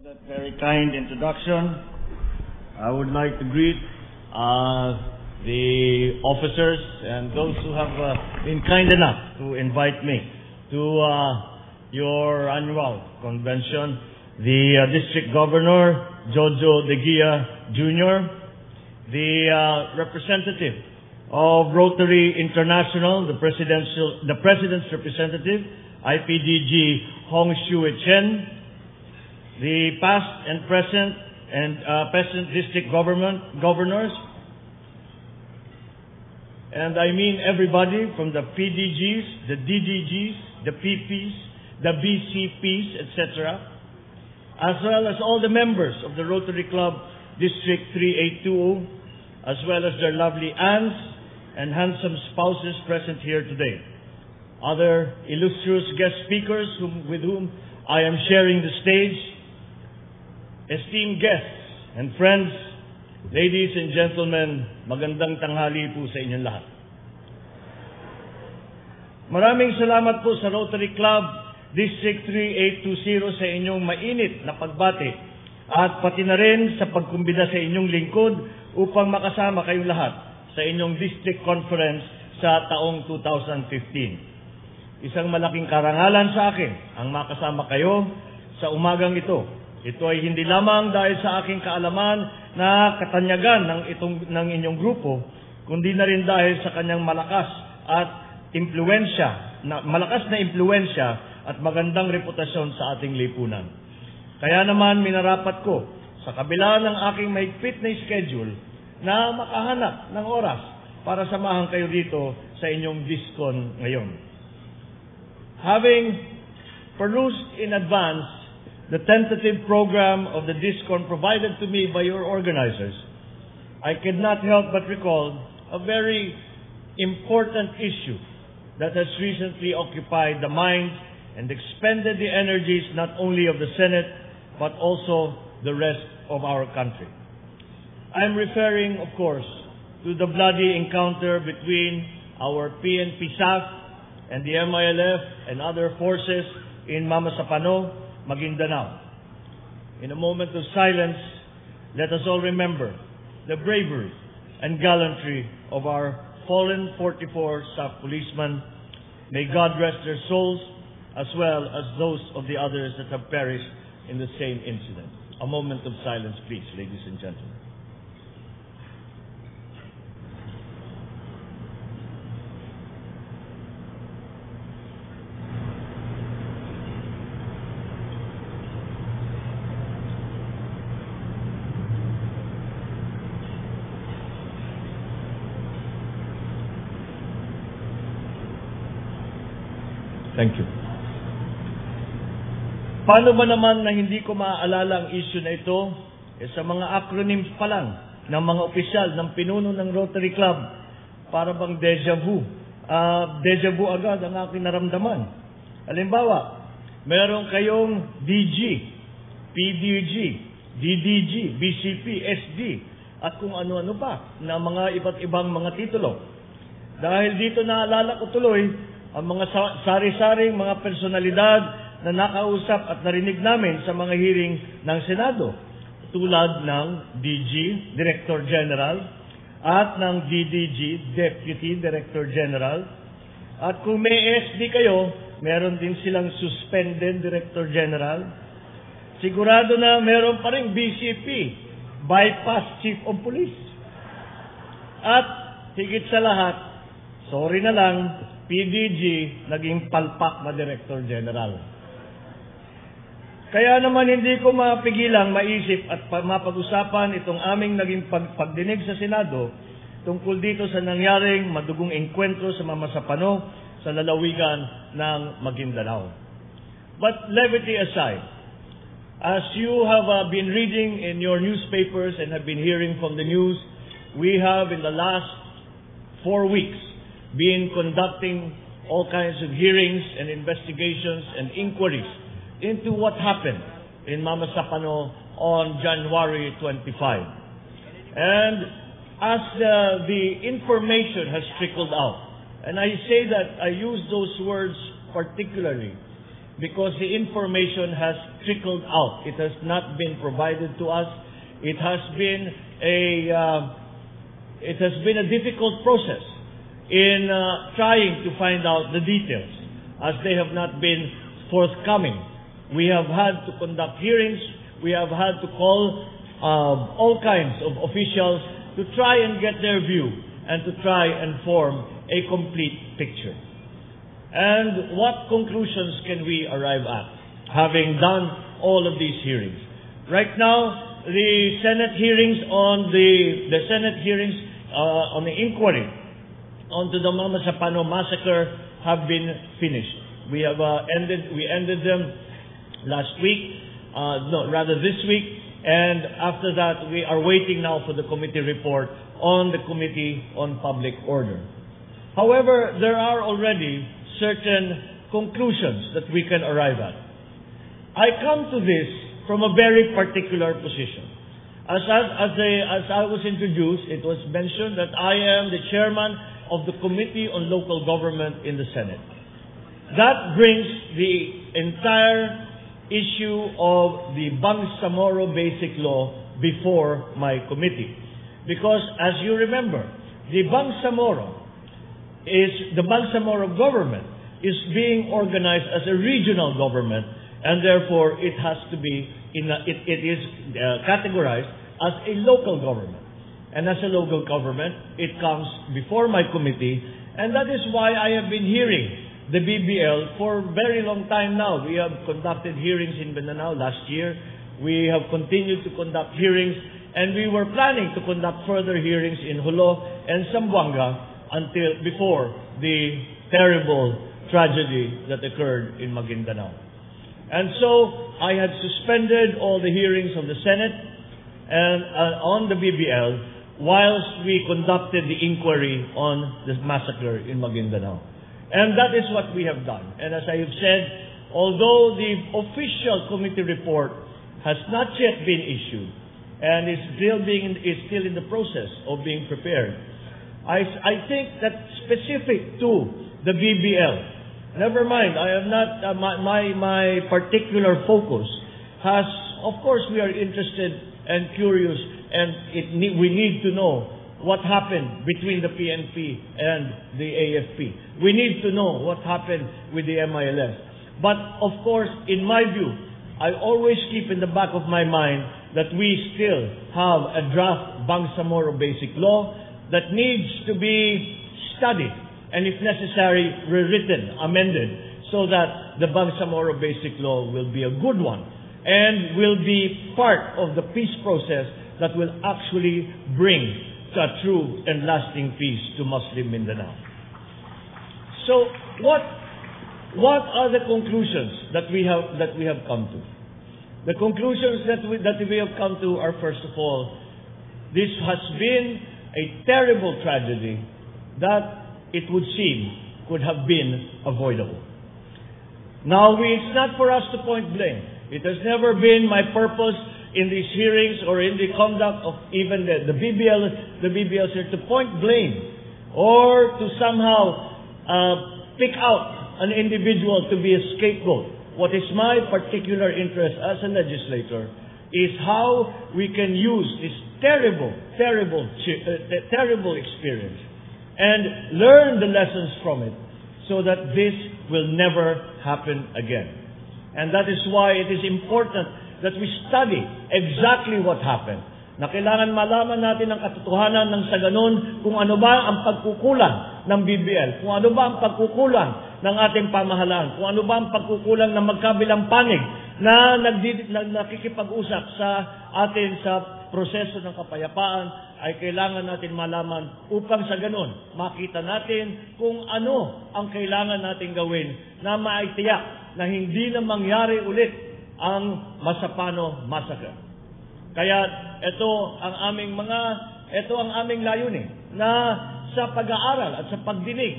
That very kind introduction. I would like to greet the officers and those who have been kind enough to invite me to your annual convention. The District Governor, Jojo De Guia Jr., the representative of Rotary International, the President's representative, IPDG Hong Shui Chen, the past and present district governors, and I mean everybody from the PDGs, the DDGs, the PPs, the BCPs, etc., as well as all the members of the Rotary Club District 3820, as well as their lovely aunts and handsome spouses present here today. Other illustrious guest speakers with whom I am sharing the stage, esteemed guests and friends, ladies and gentlemen, magandang tanghali po sa inyong lahat. Maraming salamat po sa Rotary Club District 3820 sa inyong mainit na pagbati at pati na rin sa pagkumbida sa inyong lingkod upang makasama kayong lahat sa inyong district conference sa taong 2015. Isang malaking karangalan sa akin ang makasama kayo sa umagang ito. Ito ay hindi lamang dahil sa aking kaalaman na katanyagan ng inyong grupo, kundi na rin dahil sa kanyang malakas na impluwensya at magandang reputasyon sa ating lipunan. Kaya naman minarapat ko sa kabila ng aking mahigpit na schedule na makahanap ng oras para samahan kayo dito sa inyong DISCON ngayon. Having perused in advance the tentative program of the DISCON provided to me by your organizers, I could not help but recall a very important issue that has recently occupied the minds and expended the energies not only of the Senate, but also the rest of our country. I am referring, of course, to the bloody encounter between our PNP SAF and the MILF and other forces in Mamasapano, Maguindanao. In a moment of silence, let us all remember the bravery and gallantry of our fallen 44 SAF policemen. May God rest their souls, as well as those of the others that have perished in the same incident. A moment of silence, please, ladies and gentlemen. Thank you. Paano ba naman na hindi ko maaalala ang issue na ito? Sa mga acronyms pa lang ng mga opisyal ng pinuno ng Rotary Club, para bang deja vu. Deja vu agad ang aking naramdaman. Halimbawa, meron kayong DG, PDG, DDG, BCP, SD, at kung ano-ano pa na mga iba't ibang mga titulo. Dahil dito naalala ko tuloy ang mga sari-saring mga personalidad na nakausap at narinig namin sa mga hearing ng Senado, tulad ng DG, Director General, at ng DDG, Deputy Director General. At kung may SD kayo, meron din silang Suspended Director General. Sigurado na meron pa rin BCP, Bypass Chief of Police. At higit sa lahat, sorry na lang, PDG naging palpak na Director General. Kaya naman hindi ko mapigilang maisip at mapag-usapan itong aming naging pagdinig sa Senado tungkol dito sa nangyaring madugong engkwentro sa Mamasapano sa lalawigan ng Maguindanao. But levity aside, as you have been reading in your newspapers and have been hearing from the news, we have in the last 4 weeks been conducting all kinds of hearings and investigations and inquiries into what happened in Mamasapano on January 25. And as the information has trickled out, and I say that I use those words particularly because the information has trickled out. It has not been provided to us. It has been a difficult process in trying to find out the details, as they have not been forthcoming. We have had to conduct hearings. We have had to call all kinds of officials to try and get their view and to try and form a complete picture. And what conclusions can we arrive at, having done all of these hearings? Right now, the Senate hearings on the inquiry onto the Mama Sapano massacre have been finished. We ended them last week, this week, and after that, we are waiting now for the committee report on the Committee on Public Order. However, there are already certain conclusions that we can arrive at. I come to this from a very particular position. As I was introduced, it was mentioned that I am the chairman of the Committee on Local Government in the Senate. That brings the entire issue of the Bangsamoro Basic Law before my committee. Because, as you remember, the Bangsamoro government is being organized as a regional government, and therefore it has to be categorized as a local government. And as a local government, it comes before my committee, and that is why I have been hearing the BBL for a very long time now. We have conducted hearings in Mindanao last year. We have continued to conduct hearings, and we were planning to conduct further hearings in Jolo and Zamboanga before the terrible tragedy that occurred in Maguindanao. And so I had suspended all the hearings of the Senate and on the BBL whilst we conducted the inquiry on the massacre in Maguindanao. And that is what we have done. And as I have said, although the official committee report has not yet been issued and is still in the process of being prepared, I think that specific to the BBL, never mind, I have not, my particular focus has, of course we are interested and curious, and we need to know what happened between the PNP and the AFP. We need to know what happened with the MILS. But of course, in my view, I always keep in the back of my mind that we still have a draft Bangsamoro Basic Law that needs to be studied and, if necessary, rewritten, amended, so that the Bangsamoro Basic Law will be a good one and will be part of the peace process that will actually bring a true and lasting peace to Muslim Mindanao. So, what are the conclusions that we have come to? The conclusions that we have come to are, first of all, this has been a terrible tragedy that it would seem could have been avoidable. Now, it's not for us to point blame. It has never been my purpose in these hearings or in the conduct of even the BBL sir, to point blame or to somehow pick out an individual to be a scapegoat. What is my particular interest as a legislator is how we can use this terrible experience and learn the lessons from it so that this will never happen again. And that is why it is important that we study exactly what happened. Na kailangan malaman natin ang katotohanan ng sa ganun kung ano ba ang pagkukulang ng BBL, kung ano ba ang pagkukulang ng ating pamahalaan, kung ano ba ang pagkukulang ng magkabilang panig na nakikipag-usap sa atin sa proseso ng kapayapaan, ay kailangan natin malaman upang sa ganun makita natin kung ano ang kailangan natin gawin na maitiyak na hindi na mangyari ulit ang Masapano Massacre. Kaya ito ang aming layunin na sa pag-aaral at sa pagdinig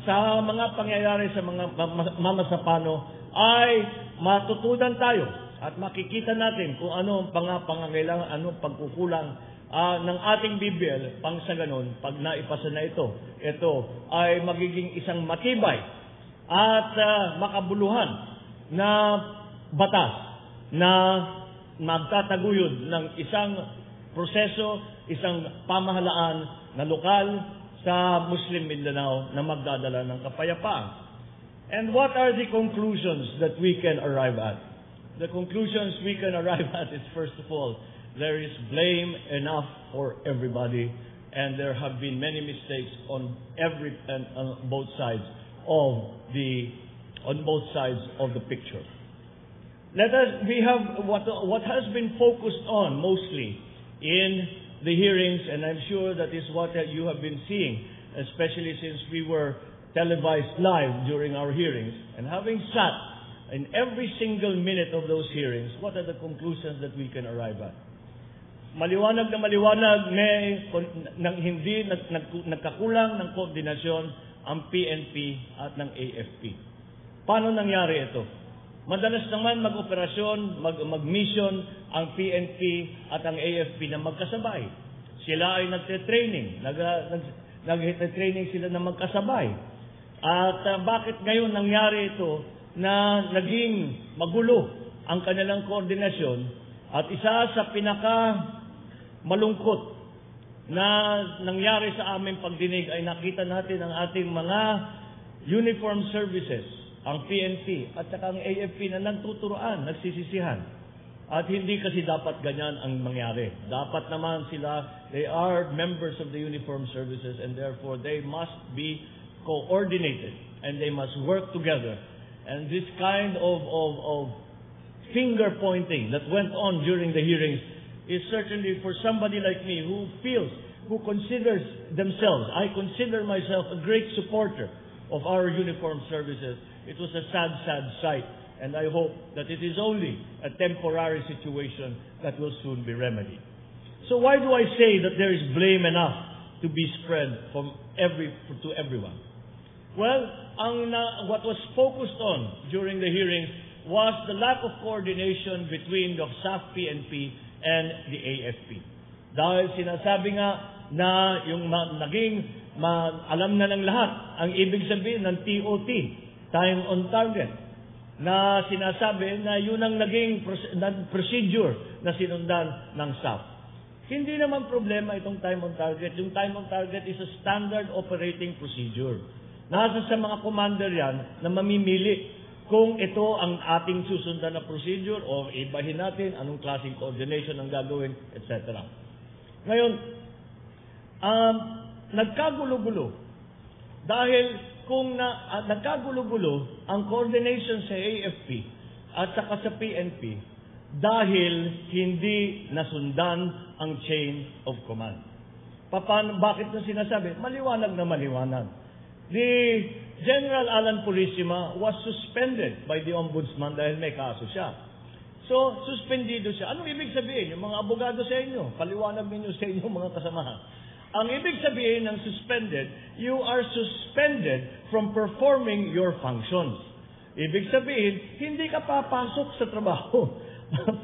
sa mga pangyayari sa mga Masapano ay matutunan tayo at makikita natin kung ano ang pangangailangan, ano ang pagkukulang ng ating BBL pang sa ganun, pag naipasa na ito ay magiging isang matibay at makabuluhan na batas na magtataguyod ng isang proseso, isang pamahalaan na lokal sa Muslim Mindanao na magdadala ng kapayapaan. And what are the conclusions that we can arrive at? The conclusions we can arrive at is, first of all, there is blame enough for everybody, and there have been many mistakes on both sides of the picture. We have what has been focused on mostly in the hearings, and I'm sure that is what you have been seeing, especially since we were televised live during our hearings, and having sat in every single minute of those hearings, what are the conclusions that we can arrive at? Maliwanag na maliwanag, hindi nagkakulang ng koordinasyon ang PNP at ng AFP. Paano nangyari ito? Madalas naman mag-operasyon, mag-mission ang PNP at ang AFP na magkasabay. Sila ay nagte-training, nagte-training sila na magkasabay. At bakit ngayon nangyari ito na naging magulo ang kanilang koordinasyon? At isa sa malungkot na nangyari sa aming pagdinig ay nakita natin ang ating mga uniform services, ang PNP at saka ang AFP na nagtuturoan, nagsisisihan. At hindi kasi dapat ganyan ang mangyari. Dapat naman sila, they are members of the uniform services, and therefore they must be coordinated and they must work together. And this kind of finger pointing that went on during the hearings is certainly for somebody like me who considers themselves, I consider myself a great supporter of our uniformed services. It was a sad, sad sight, and I hope that it is only a temporary situation that will soon be remedied. So why do I say that there is blame enough to be spread to everyone? Well, what was focused on during the hearings was the lack of coordination between the SAF-PNP and the AFP. Dahil sinasabi nga na yung alam na ng lahat ang ibig sabihin ng TOT, time on target, na sinasabi na yun ang naging procedure na sinundan ng SAF. Hindi naman problema itong time on target. Yung time on target is a standard operating procedure. Nasa sa mga commander yan na mamimili kung ito ang ating susundan na procedure o ibahin natin anong klaseng coordination ang gagawin, etc. Ngayon, nagkagulo-gulo. Dahil kung nagkagulo-gulo ang coordination sa AFP at saka sa PNP dahil hindi nasundan ang chain of command. Bakit na sinasabi? Maliwanag na maliwanag. The General Alan Purisima was suspended by the Ombudsman dahil may kaso siya. So, suspendido siya. Anong ibig sabihin? Yung mga abogado sa inyo, paliwanag ninyo sa inyong mga kasamahan. Ang ibig sabihin ng suspended, you are suspended from performing your functions. Ibig sabihin, hindi ka papasok sa trabaho.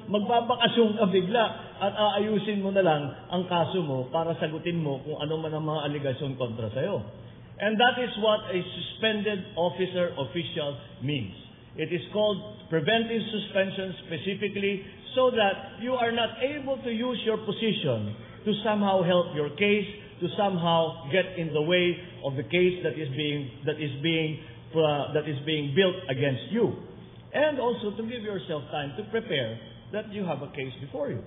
Magbabakasyon ka bigla at aayusin mo na lang ang kaso mo para sagutin mo kung ano man ang mga aligasyon kontra sa'yo. And that is what a suspended officer official means. It is called preventive suspension specifically so that you are not able to use your position to somehow help your case, to somehow get in the way of the case that is being built against you. And also to give yourself time to prepare that you have a case before you.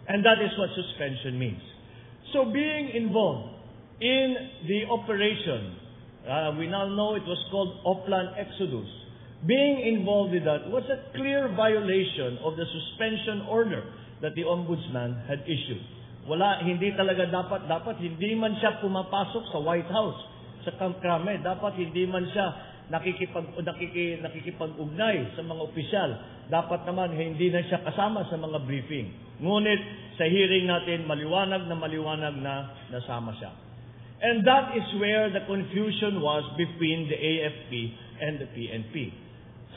And that is what suspension means. So being involved in the operation, we now know it was called Oplan Exodus. Being involved with that was a clear violation of the suspension order that the Ombudsman had issued. Hindi talaga dapat hindi man siya pumapasok sa White House, sa Camp Crame. Dapat hindi man siya nakikipag-ugnay sa mga opisyal. Dapat naman hindi na siya kasama sa mga briefing. Ngunit sa hearing natin, maliwanag na nasama siya. And that is where the confusion was between the AFP and the PNP.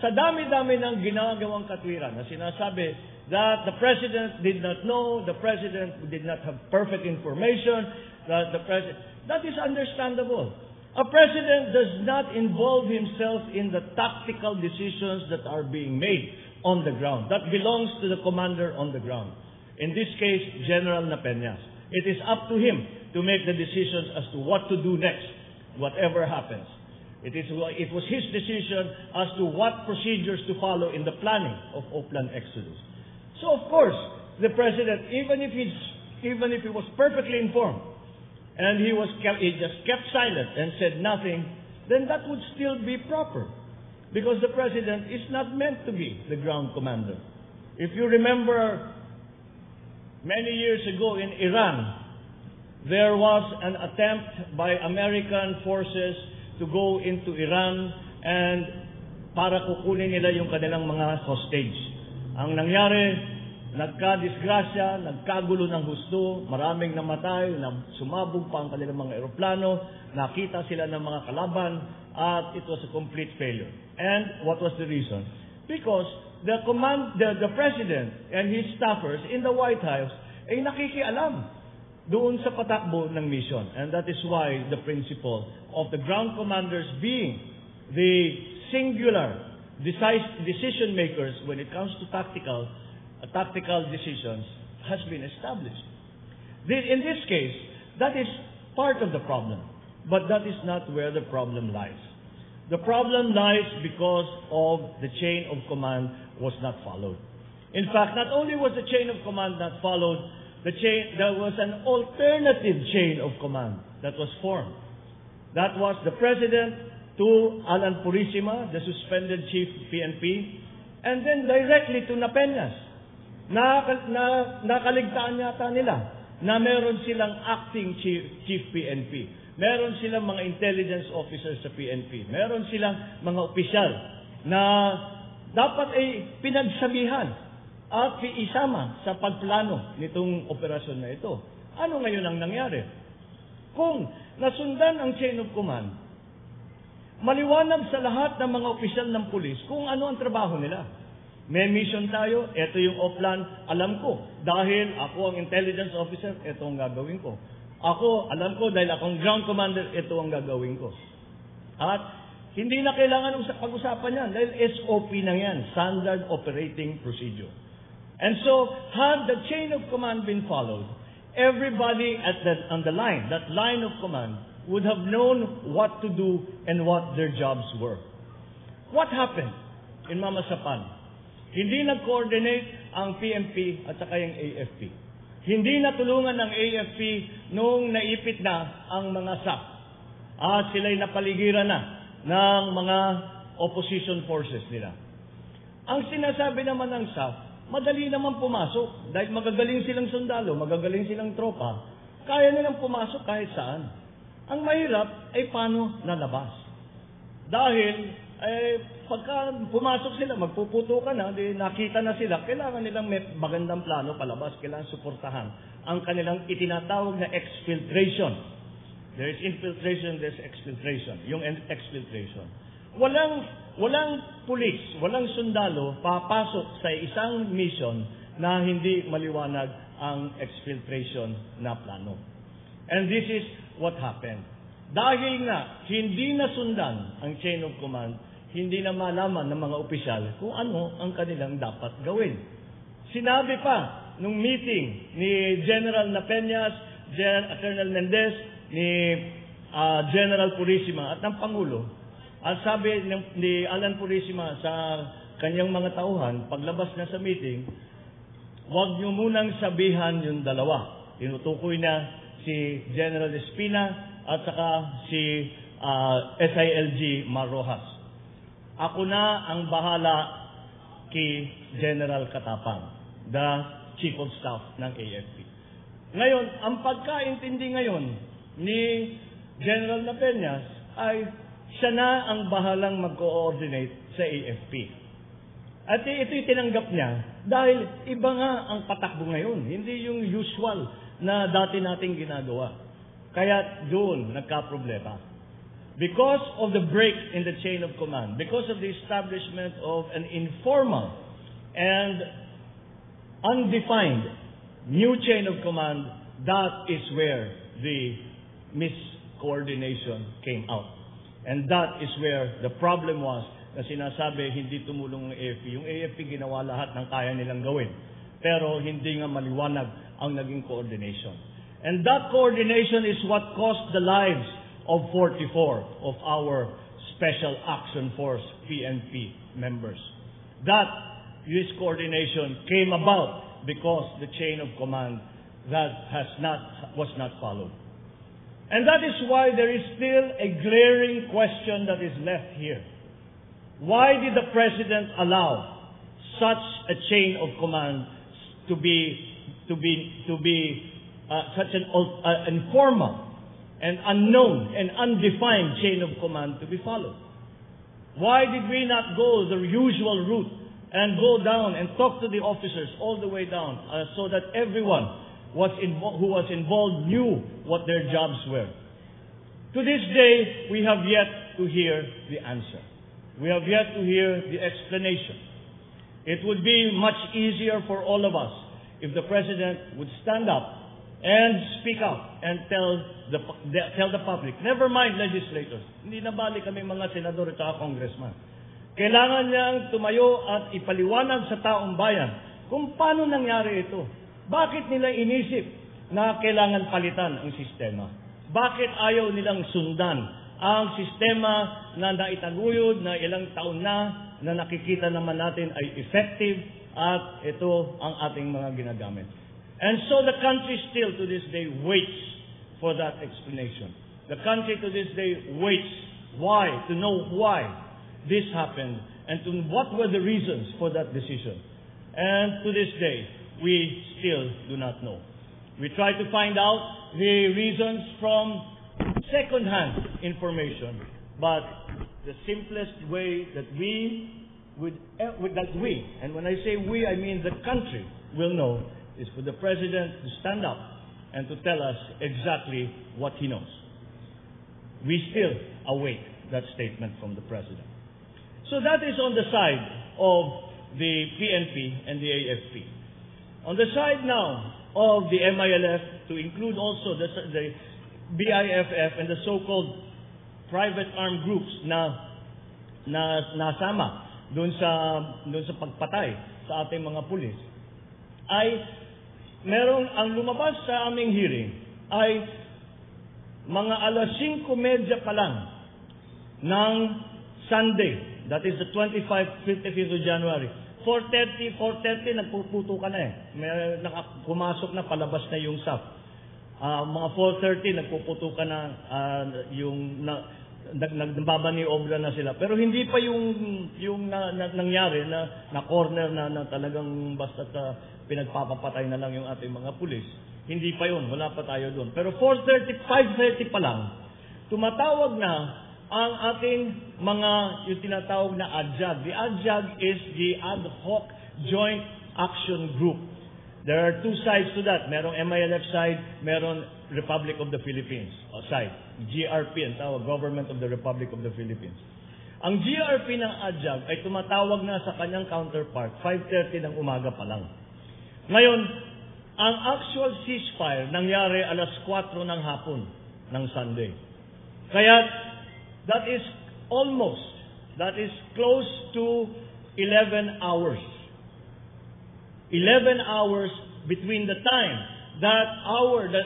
Sa dami-dami ng ginagawang katwiran na sinasabi that the President did not know, the President did not have perfect information, that is understandable. A president does not involve himself in the tactical decisions that are being made on the ground. That belongs to the commander on the ground. In this case, General Napeñas. It is up to him to make the decisions as to what to do next, whatever happens. It was his decision as to what procedures to follow in the planning of Oplan Exodus. So of course, the president, even if he was perfectly informed, and he just kept silent and said nothing, then that would still be proper. Because the president is not meant to be the ground commander. If you remember, many years ago in Iran, there was an attempt by American forces to go into Iran and para kukunin nila yung kanilang mga hostage. Ang nangyari, nagka-disgrasya, nagkagulo ng husto, maraming namatay, sumabog pa ang kanilang mga eroplano, nakita sila ng mga kalaban, at it was a complete failure. And what was the reason? Because the president and his staffers in the White House ay nakikialam doon sa patakbo ng mission. And that is why the principle of the ground commanders being the singular decision makers when it comes to tactical decisions has been established. In this case, that is part of the problem, but that is not where the problem lies. The problem lies because of the chain of command was not followed. In fact, not only was the chain of command not followed, there was an alternative chain of command that was formed. That was the president to Alan Purisima, the suspended chief PNP, and then directly to Napeñas. Nakaligtaan yata nila na meron silang acting chief PNP. Meron silang mga intelligence officers sa PNP. Meron silang mga opisyal na dapat ay pinagsabihan at isama sa pagplano nitong operasyon na ito. Ano ngayon ang nangyari? Kung nasundan ang chain of command, maliwanag sa lahat ng mga opisyal ng pulis kung ano ang trabaho nila. May mission tayo, ito yung Oplan, alam ko. Dahil ako ang intelligence officer, ito ang gagawin ko. Ako, alam ko, dahil akong ground commander, ito ang gagawin ko. At hindi na kailangan pag-usapan yan, dahil SOP na yan, Standard Operating Procedure. And so, had the chain of command been followed, everybody on the line, that line of command, would have known what to do and what their jobs were. What happened in Mamasapan? Hindi nag-coordinate ang PMP at saka yung AFP. Hindi natulungan ng AFP noong naipit na ang mga SAP. At sila'y napaligiran na ng mga opposition forces nila. Ang sinasabi naman ng SAP, madali naman pumasok. Dahil magagaling silang sundalo, magagaling silang tropa, kaya nilang pumasok kahit saan. Ang mahirap ay paano nalabas. Dahil pagka pumasok sila, magpuputo ka na, nakita na sila, kailangan nilang may magandang plano palabas, kailangan suportahan ang kanilang itinatawag na exfiltration. There is infiltration, there is exfiltration. Yung exfiltration. Walang pulis, walang sundalo papasok sa isang mission na hindi maliwanag ang exfiltration na plano. And this is what happened. Dahil nga, hindi nasundan ang chain of command, hindi na malaman ng mga opisyal kung ano ang kanilang dapat gawin. Sinabi pa nung meeting ni General Napeñas, Colonel Mendez, ni General Purisima at ng Pangulo, at sabi ni Alan Purisima sa kanyang mga tauhan, paglabas na sa meeting, huwag niyo munang sabihan yung dalawa. Tinutukoy na si General Espina at saka si SILG Marrojas. Ako na ang bahala kay General Katapang, the Chief of Staff ng AFP. Ngayon, ang pagkaintindi ngayon ni General Napeñas ay siya na ang bahalang mag-coordinate sa AFP. At ito'y tinanggap niya dahil iba nga ang patakbo ngayon, hindi yung usual na dati nating ginagawa. Kaya doon nagka-problema. Because of the break in the chain of command, because of the establishment of an informal and undefined new chain of command, that is where the coordination came out. And that is where the problem was, na sinasabi hindi tumulong ng AFP. Yung AFP ginawa lahat ng kaya nilang gawin. Pero hindi nga maliwanag ang naging coordination. And that coordination is what cost the lives of 44 of our Special Action Force PNP members. That this coordination came about because the chain of command that was not followed. And that is why there is still a glaring question that is left here. Why did the President allow such a chain of command to be such an informal and unknown and undefined chain of command to be followed? Why did we not go the usual route and go down and talk to the officers all the way down so that everyone who was involved knew what their jobs were? To this day, we have yet to hear the answer. We have yet to hear the explanation. It would be much easier for all of us if the President would stand up and speak out and tell the public, never mind legislators, hindi na bali kami mga senador at congressman. Kailangan niyang tumayo at ipaliwanag sa taong bayan kung paano nangyari ito. Bakit nila inisip na kailangan palitan ang sistema? Bakit ayaw nilang sundan ang sistema na naitaguyod na ilang taon na nakikita naman natin ay effective at ito ang ating mga ginagamit? And so the country still to this day waits for that explanation. The country to this day waits to know why this happened and what were the reasons for that decision. And to this day, we still do not know. We try to find out the reasons from second-hand information, but the simplest way that and when I say we, I mean the country will know, is for the President to stand up and to tell us exactly what he knows. We still await that statement from the President. So that is on the side of the PNP and the AFP. On the side now of the MILF, to include also the BIFF and the so-called private armed groups na nasama doon sa pagpatay sa ating mga pulis, ay merong ang lumabas sa aming hearing ay mga alas 5:30 pa lang ng Sunday, that is the 55th of January. 4:30 nagpuputo ka na eh. Pumasok na, palabas na yung SAF. Mga 4:30 nagpuputo ka na, nagbabani obra na sila. Pero hindi pa yung nangyari na corner na talagang basta pinagpapapatay na lang yung ating mga pulis. Hindi pa yun, wala pa tayo doon. Pero 5:30 pa lang, tumatawag na ang ating yung tinatawag na ADJAG. The ADJAG is the Ad Hoc Joint Action Group. There are two sides to that. Merong MILF side, meron Republic of the Philippines side. GRP, ang tawag, Government of the Republic of the Philippines. Ang GRP ng ADJAG ay tumatawag na sa kanyang counterpart, 5:30 ng umaga pa lang. Ngayon, ang actual ceasefire nangyari alas 4 ng hapon ng Sunday. Kaya, that is close to 11 hours. 11 hours between the time that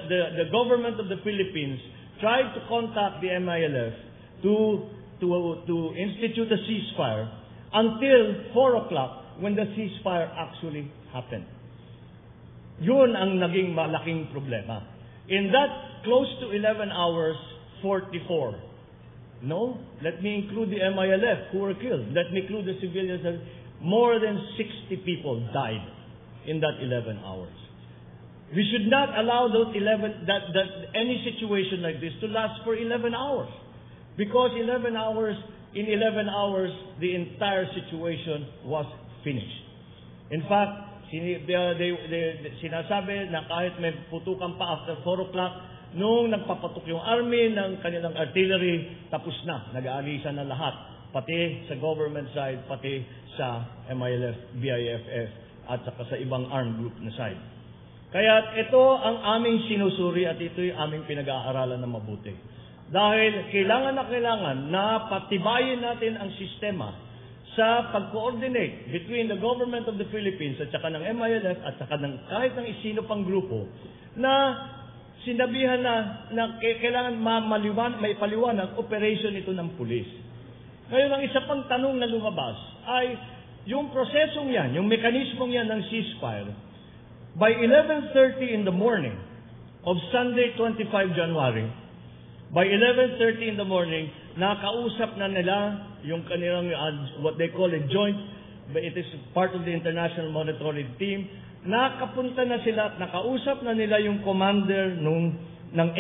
the government of the Philippines tried to contact the MILF to institute a ceasefire until 4 o'clock when the ceasefire actually happened. Yun ang naging malaking problema. In that close to 11 hours, 44. No, let me include the MILF who were killed. Let me include the civilians. More than 60 people died in that 11 hours. We should not allow those any situation like this to last for 11 hours. Because in 11 hours, the entire situation was finished. In fact, sinasabi na kahit may putukan pa after 4 o'clock, nung nagpapatok yung army ng kanilang artillery, tapos na, nag-aalisan na lahat, pati sa government side, pati sa MILF, BIFF, at saka sa ibang armed group na side. Kaya ito ang aming sinusuri at ito yung aming pinag-aaralan na mabuti. Dahil kailangan na patibayin natin ang sistema sa pag-coordinate between the government of the Philippines at saka ng MILF at saka ng kahit ng isino pang grupo na sinabihan na kailangan maipaliwanag operation ito ng pulis. Ngayon, ang isa pang tanong na lumabas ay yung prosesong yan, yung mekanismong yan ng ceasefire, by 11:30 in the morning of Sunday, 25 January, by 11:30 in the morning, nakausap na nila yung kanilang, what they call a joint, but it is part of the International Monitoring Team, nakapunta na sila at nakausap na nila yung commander ng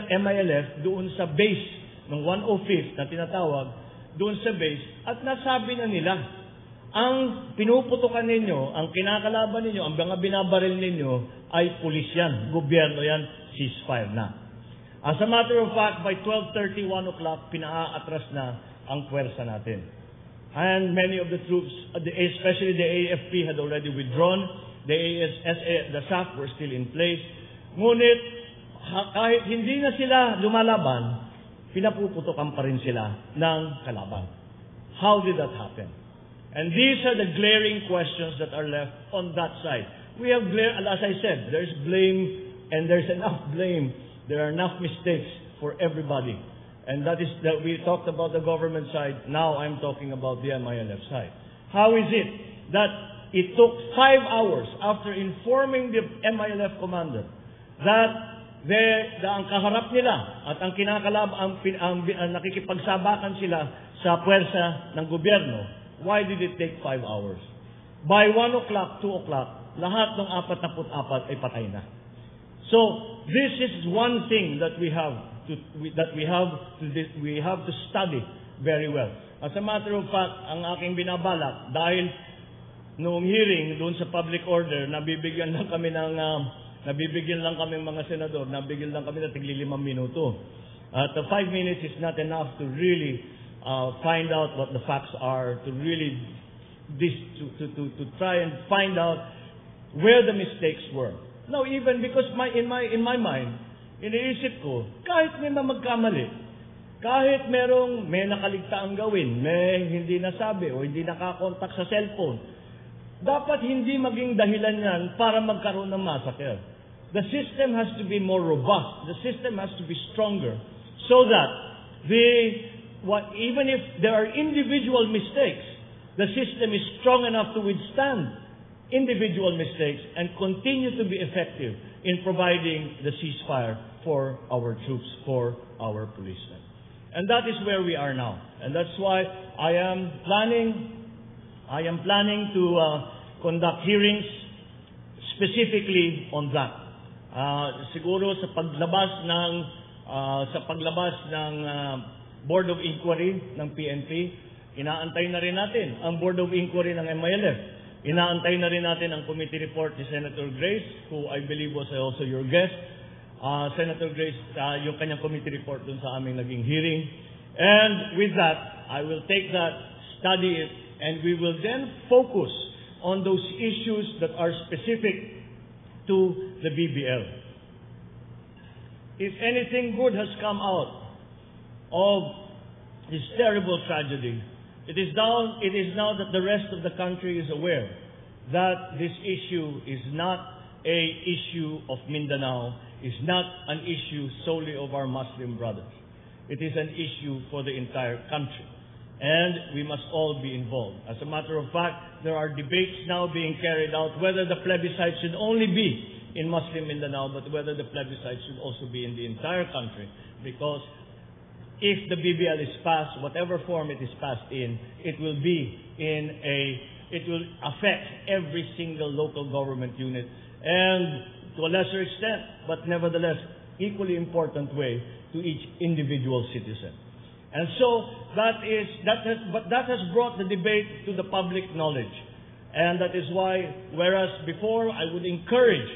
MILF doon sa base ng 105th na tinatawag, doon sa base, at nasabi na nila, ang pinuputukan ninyo, ang kinakalaban ninyo, ang mga binabaril ninyo, ay pulis yan, gobyerno yan, ceasefire na. As a matter of fact, by 12:30, 1 o'clock, pinaaatras na ang puwersa natin. And many of the troops, especially the AFP, had already withdrawn. The SAF were still in place. Ngunit, kahit hindi na sila lumalaban, pinapuputukan pa rin sila ng kalaban. How did that happen? And these are the glaring questions that are left on that side. We have, as I said, there's blame, and there's enough blame. There are enough mistakes for everybody. And that is that we talked about the government side. Now I'm talking about the MILF side. How is it that it took 5 hours after informing the MILF commander that ang kaharap nila at ang ang nakikipagsabakan sila sa puwersa ng gobyerno, why did it take 5 hours? By 1 o'clock, 2 o'clock, lahat ng 44 ay patay na. So, this is one thing that we have to study very well. As a matter of fact, ang aking binabalak, dahil noong hearing doon sa public order, nabibigyan lang kami mga senador, nabigyan lang kami ng tigli 5 minuto. At 5 minutes is not enough to really find out what the facts are, to really to try and find out where the mistakes were. Now, even because in my mind, iniisip ko, kahit may magkamali, kahit may nakaligtaang gawin, may hindi nasabi o hindi nakakontak sa cellphone, dapat hindi maging dahilan yan para magkaroon ng massacre. The system has to be more robust. The system has to be stronger so that even if there are individual mistakes, the system is strong enough to withstand individual mistakes and continue to be effective in providing the ceasefire for our troops, for our policemen. And that is where we are now. And that's why I am planning to conduct hearings specifically on that. Siguro sa paglabas ng Board of Inquiry ng PNP, inaantay na rin natin ang Board of Inquiry ng MILF. Inaantay na rin natin ang committee report ni Senator Grace, who I believe was also your guest. Senator Grace, yung kanyang committee report dun sa aming naging hearing. And with that, I will take that, study it, and we will then focus on those issues that are specific to the BBL. If anything good has come out of this terrible tragedy, it is now that the rest of the country is aware that this issue is not an issue of Mindanao, is not an issue solely of our Muslim brothers. It is an issue for the entire country. And we must all be involved. As a matter of fact, there are debates now being carried out whether the plebiscite should only be in Muslim Mindanao, but whether the plebiscite should also be in the entire country. Because if the BBL is passed, whatever form it is passed in, it will affect every single local government unit, and to a lesser extent, but nevertheless, equally important way, to each individual citizen. And so, that has brought the debate to the public knowledge. And that is why, whereas before, I would encourage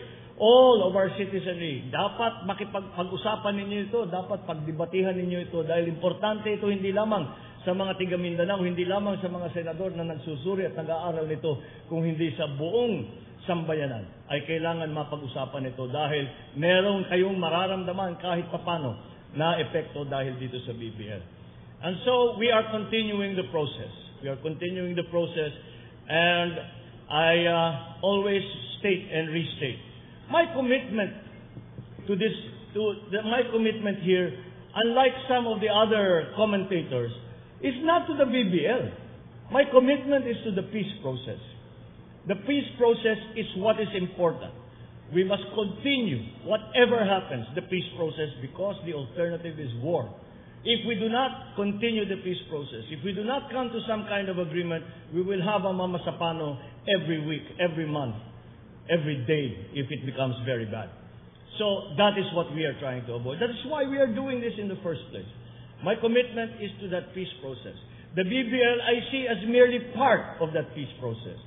all of our citizenry, dapat makipag-usapan ninyo ito, dapat pagdebatihan ninyo ito, dahil importante ito hindi lamang sa mga tiga Mindanao, hindi lamang sa mga senador na nagsusuri at nag-aaral nito, kung hindi sa buong sambayanan, ay kailangan mapag-usapan ito dahil meron kayong mararamdaman kahit papano na epekto dahil dito sa BBL. And so, we are continuing the process. We are continuing the process, and I always state and restate my commitment to this, my commitment here, unlike some of the other commentators, is not to the BBL. My commitment is to the peace process. The peace process is what is important. We must continue, whatever happens, the peace process, because the alternative is war. If we do not continue the peace process, if we do not come to some kind of agreement, we will have a Mama Sapano every week, every month, every day, if it becomes very bad. So that is what we are trying to avoid. That is why we are doing this in the first place. My commitment is to that peace process. The BBL I see as merely part of that peace process.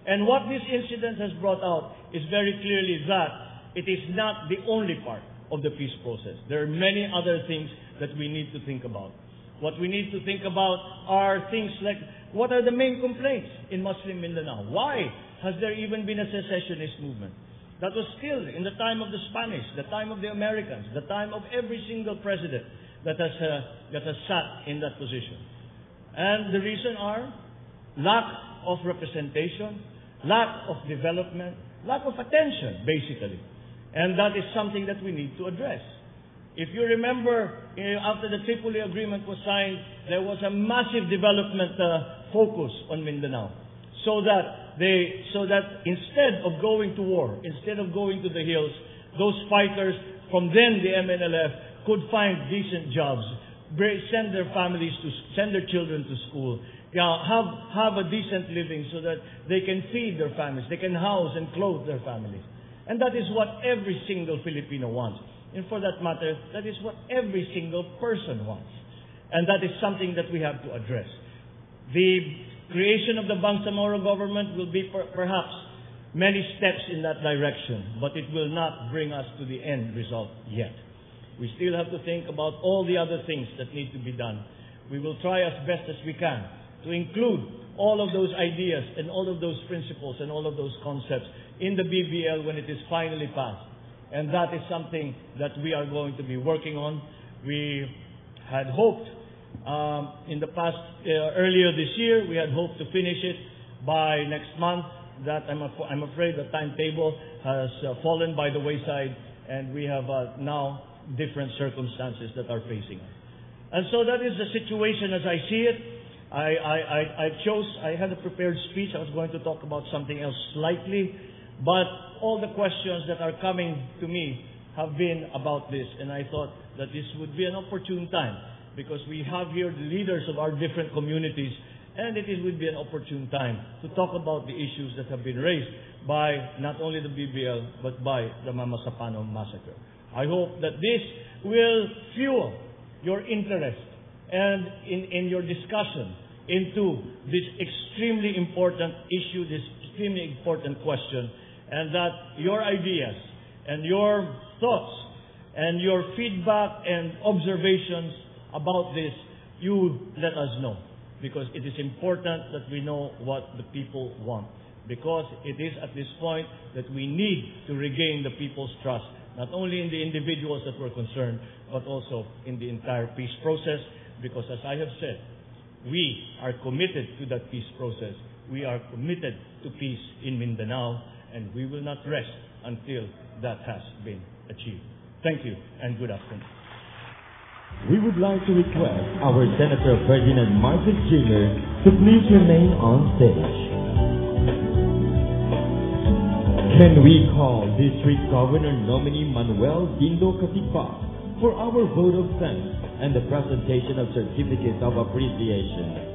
And what this incident has brought out is very clearly that it is not the only part of the peace process. There are many other things that we need to think about. What we need to think about are things like, what are the main complaints in Muslim Mindanao? Why has there even been a secessionist movement? That was still in the time of the Spanish, the time of the Americans, the time of every single president that has sat in that position. And the reason are lack of representation, lack of development, lack of attention, basically. And that is something that we need to address. If you remember, after the Tripoli Agreement was signed, there was a massive development focus on Mindanao. So that instead of going to war, instead of going to the hills, those fighters from then the MNLF could find decent jobs, send their children to school, have a decent living so that they can feed their families, they can house and clothe their families. And that is what every single Filipino wants. And for that matter, that is what every single person wants. And that is something that we have to address. The creation of the Bangsamoro government will be perhaps many steps in that direction, but it will not bring us to the end result yet. We still have to think about all the other things that need to be done. We will try as best as we can to include all of those ideas and all of those principles and all of those concepts in the BBL when it is finally passed. And that is something that we are going to be working on. We had hoped in the past, earlier this year, we had hoped to finish it by next month. That I'm afraid the timetable has fallen by the wayside, and we have now different circumstances that are facing us. And so that is the situation as I see it. I had a prepared speech. I was going to talk about something else slightly, but all the questions that are coming to me have been about this, and I thought that this would be an opportune time, because we have here the leaders of our different communities, and it would be an opportune time to talk about the issues that have been raised by not only the BBL, but by the Mama Sapano massacre. I hope that this will fuel your interest and in your discussion into this extremely important issue, this extremely important question, and that your ideas and your thoughts and your feedback and observations about this, you let us know. Because it is important that we know what the people want. Because it is at this point that we need to regain the people's trust, not only in the individuals that were concerned, but also in the entire peace process. Because as I have said, we are committed to that peace process. We are committed to peace in Mindanao, and we will not rest until that has been achieved. Thank you, and good afternoon. We would like to request our Senator Ferdinand Marcos Jr. to please remain on stage. Can we call District Governor nominee Manuel Dindo Katipa for our vote of thanks and the presentation of certificates of appreciation?